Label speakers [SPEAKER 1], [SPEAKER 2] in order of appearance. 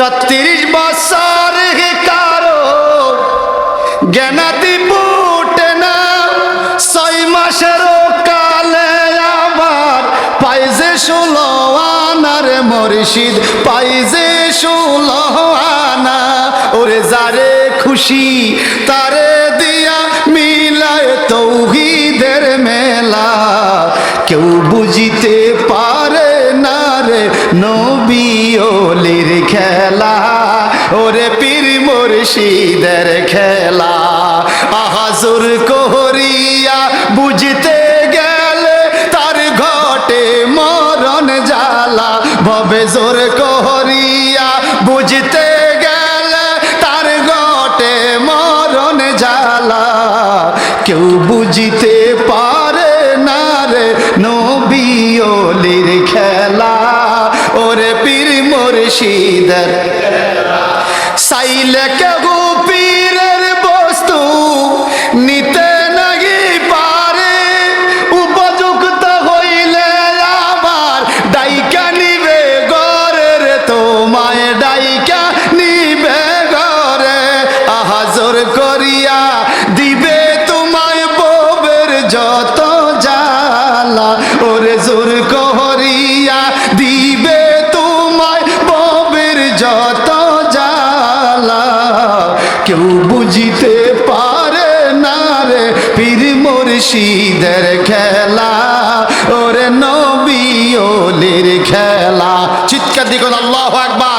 [SPEAKER 1] 36 বছর কারো জ্ঞানাতি ফুটে না, 6 মাসেরও কালে আবার পাইজে 16 আনার মুর্শিদ, পাইজে 16 আনা। ওরে যারে খুশি তারে দিয়া মিলায় তৌহিদের মেলা, কেউ বুঝিতে পারে না রে নবী ওলির খেলা, ওরে পীর মুর্শিদের খেলা। আহাজুর কোহরিয়া বুঝতে গেলে তার ঘটে মরণ জ্বালা, ভবে জোর কোহরিয়া বুঝতে গেলে তার ঘটে মরণ জ্বালা, কেউ বুঝিতে পারে না রে নবী ওলির খেলা, ওরে পীর মুর্শিদের চাইলে কেউ পীরের বস্তু নিতে নাহি পারে, উপযুক্ত হইলে আবার ডাইকা নিবে ঘরের, তোমায় ডাইকা নিবে ঘরে। আহাজর করিয়া দিবে তোমায় ববের যত জ্বালা, ওরে জোর করিয়া দিবে তোমায় ববের যত জ্বালা, কেউ বুঝিতে পারে না রে পীর মুর্শিদের খেলা, ওরে নবী ওলির খেলা। চিৎকার দিকুন আল্লাহু আকবার।